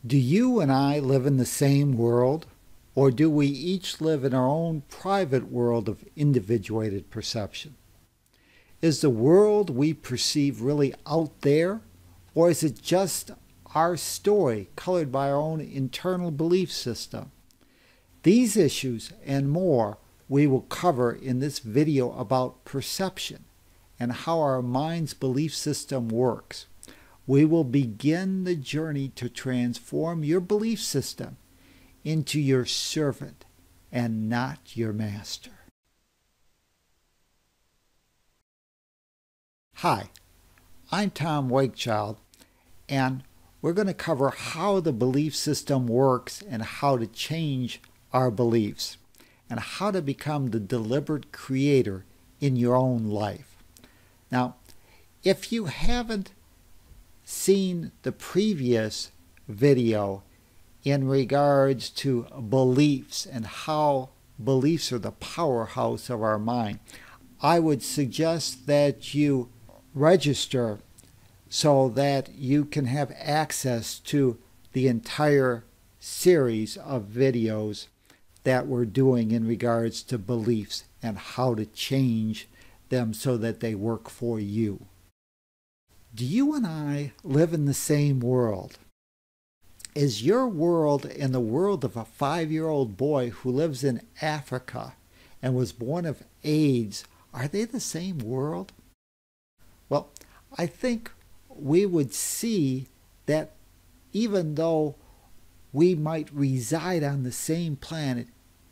Do you and I live in the same world, or do we each live in our own private world of individuated perception? Is the world we perceive really out there, or is it just our story colored by our own internal belief system? These issues and more we will cover in this video about perception and how our mind's belief system works. We will begin the journey to transform your belief system into your servant and not your master. Hi, I'm Tom Wakechild, and we're going to cover how the belief system works and how to change our beliefs and how to become the deliberate creator in your own life. Now, if you haven't seen the previous video in regards to beliefs and how beliefs are the powerhouse of our mind, I would suggest that you register so that you can have access to the entire series of videos that we're doing in regards to beliefs and how to change them so that they work for you. Do you and I live in the same world? Is your world and the world of a 5-year-old boy who lives in Africa and was born of AIDS, are they the same world? Well, I think we would see that even though we might reside on the same planet,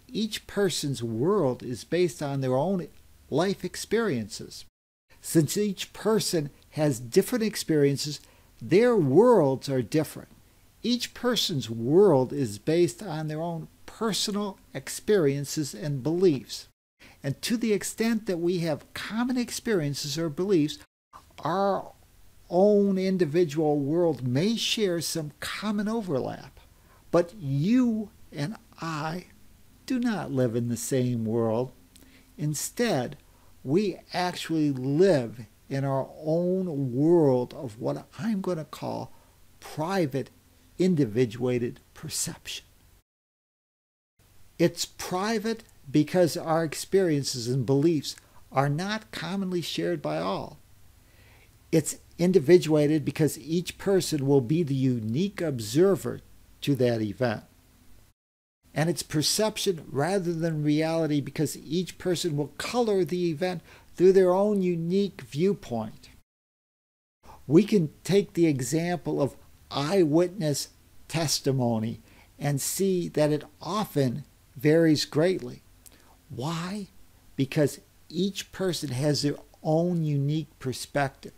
each person's world is based on their own life experiences. Since each person has different experiences, their worlds are different. Each person's world is based on their own personal experiences and beliefs. And to the extent that we have common experiences or beliefs, our own individual world may share some common overlap. But you and I do not live in the same world. Instead, we actually live in our own world of what I'm going to call private, individuated perception. It's private because our experiences and beliefs are not commonly shared by all. It's individuated because each person will be the unique observer to that event. And it's perception rather than reality because each person will color the event through their own unique viewpoint. We can take the example of eyewitness testimony and see that it often varies greatly. Why? Because each person has their own unique perspective.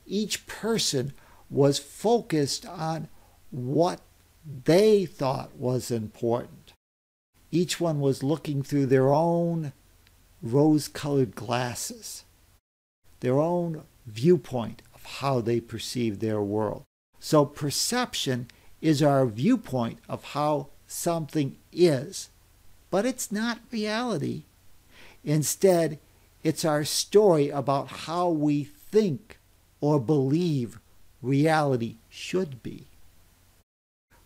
Each person was focused on what they thought was important. Each one was looking through their own rose-colored glasses, their own viewpoint of how they perceive their world. So perception is our viewpoint of how something is, but it's not reality. Instead, it's our story about how we think or believe reality should be.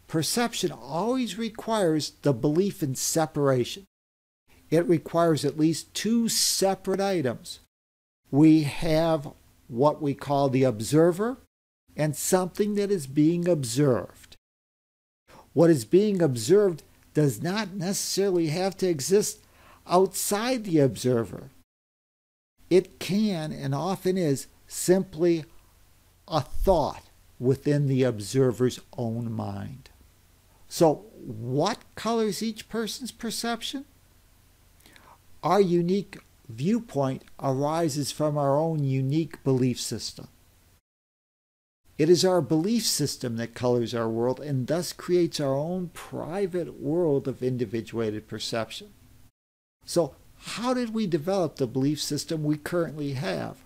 Perception always requires the belief in separation. It requires at least two separate items. We have what we call the observer and something that is being observed. What is being observed does not necessarily have to exist outside the observer. It can and often is simply a thought within the observer's own mind. So, what colors each person's perception? Our unique viewpoint arises from our own unique belief system. It is our belief system that colors our world and thus creates our own private world of individuated perception. So, how did we develop the belief system we currently have?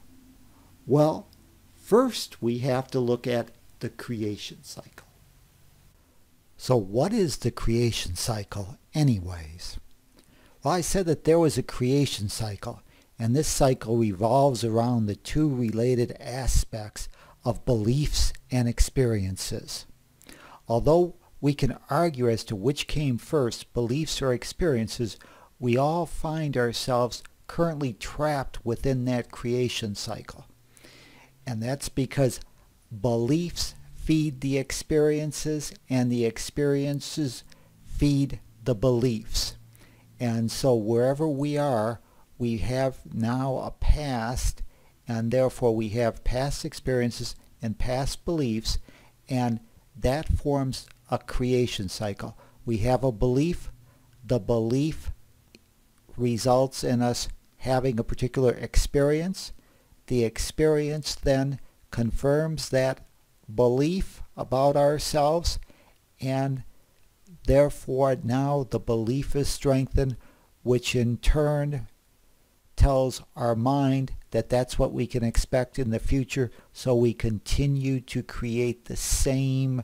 Well, first we have to look at the creation cycle. So what is the creation cycle anyways? Well, I said that there was a creation cycle, and this cycle revolves around the two related aspects of beliefs and experiences. Although we can argue as to which came first, beliefs or experiences, we all find ourselves currently trapped within that creation cycle. And that's because beliefs feed the experiences and the experiences feed the beliefs. And so wherever we are, we have now a past, and therefore we have past experiences and past beliefs, and that forms a creation cycle. We have a belief, the belief results in us having a particular experience. The experience then confirms that belief about ourselves, and therefore now the belief is strengthened, which in turn tells our mind that that's what we can expect in the future, so we continue to create the same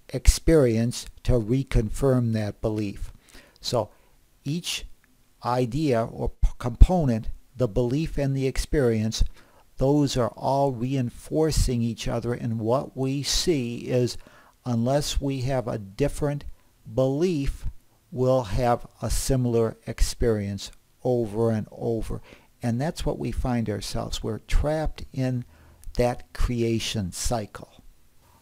experience to reconfirm that belief. So each idea or component, the belief and the experience, those are all reinforcing each other, and what we see is unless we have a different belief, we'll have a similar experience over and over. And that's what we find ourselves. We're trapped in that creation cycle.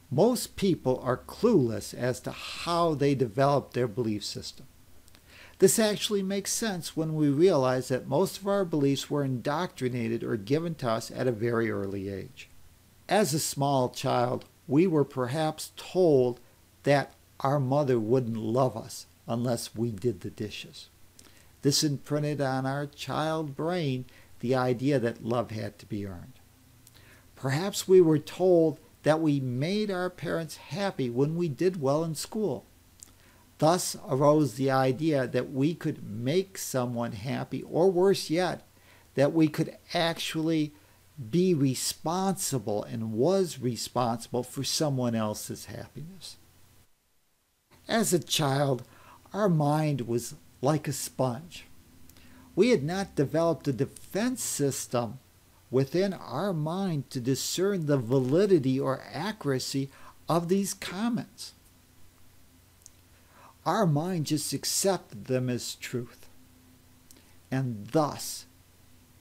Most people are clueless as to how they develop their belief system. This actually makes sense when we realize that most of our beliefs were indoctrinated or given to us at a very early age. As a small child, we were perhaps told that our mother wouldn't love us unless we did the dishes. This imprinted on our child brain the idea that love had to be earned. Perhaps we were told that we made our parents happy when we did well in school. Thus arose the idea that we could make someone happy, or worse yet, that we could actually be responsible and was responsible for someone else's happiness. As a child, our mind was like a sponge. We had not developed a defense system within our mind to discern the validity or accuracy of these comments. Our mind just accepted them as truth. And thus,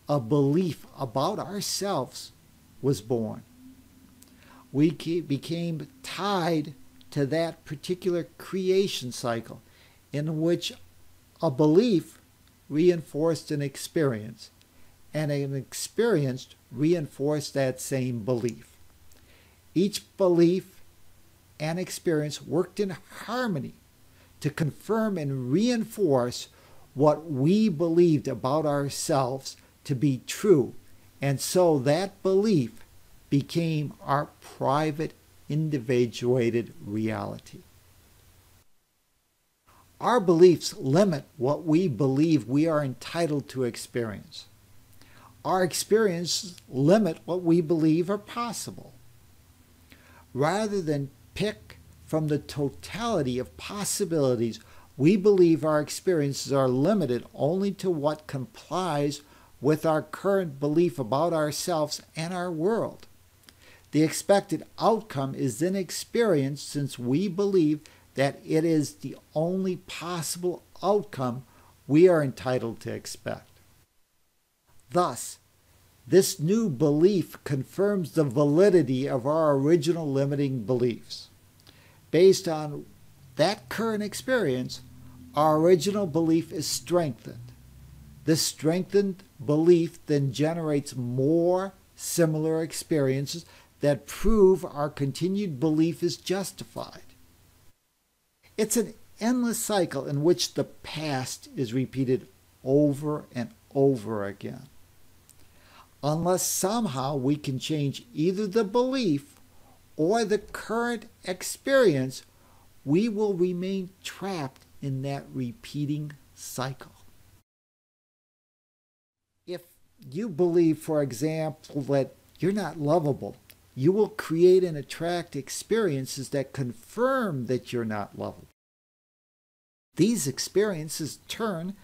a belief about ourselves was born. We became tied to that particular creation cycle in which a belief reinforced an experience, and an experience reinforced that same belief. Each belief and experience worked in harmony to confirm and reinforce what we believed about ourselves to be true, and so that belief became our private, individuated reality. Our beliefs limit what we believe we are entitled to experience. Our experiences limit what we believe are possible. Rather than pick from the totality of possibilities, we believe our experiences are limited only to what complies with our current belief about ourselves and our world. The expected outcome is then experienced since we believe that it is the only possible outcome we are entitled to expect. Thus, this new belief confirms the validity of our original limiting beliefs. Based on that current experience, our original belief is strengthened. This strengthened belief then generates more similar experiences that prove our continued belief is justified. It's an endless cycle in which the past is repeated over and over again. Unless somehow we can change either the belief or the current experience, we will remain trapped in that repeating cycle. If you believe, for example, that you're not lovable, you will create and attract experiences that confirm that you're not lovable. These experiences, in turn,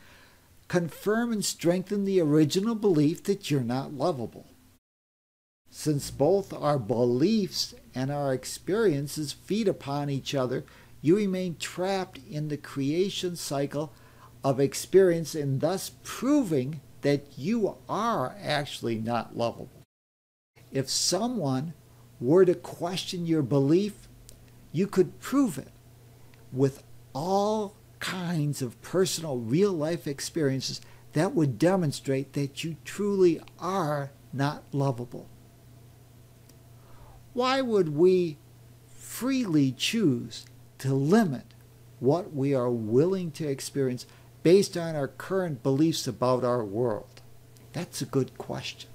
confirm and strengthen the original belief that you're not lovable. Since both our beliefs and our experiences feed upon each other, you remain trapped in the creation cycle of experience and thus proving that you are actually not lovable. If someone were to question your belief, you could prove it with all kinds of personal real-life experiences that would demonstrate that you truly are not lovable. Why would we freely choose to limit what we are willing to experience based on our current beliefs about our world? That's a good question.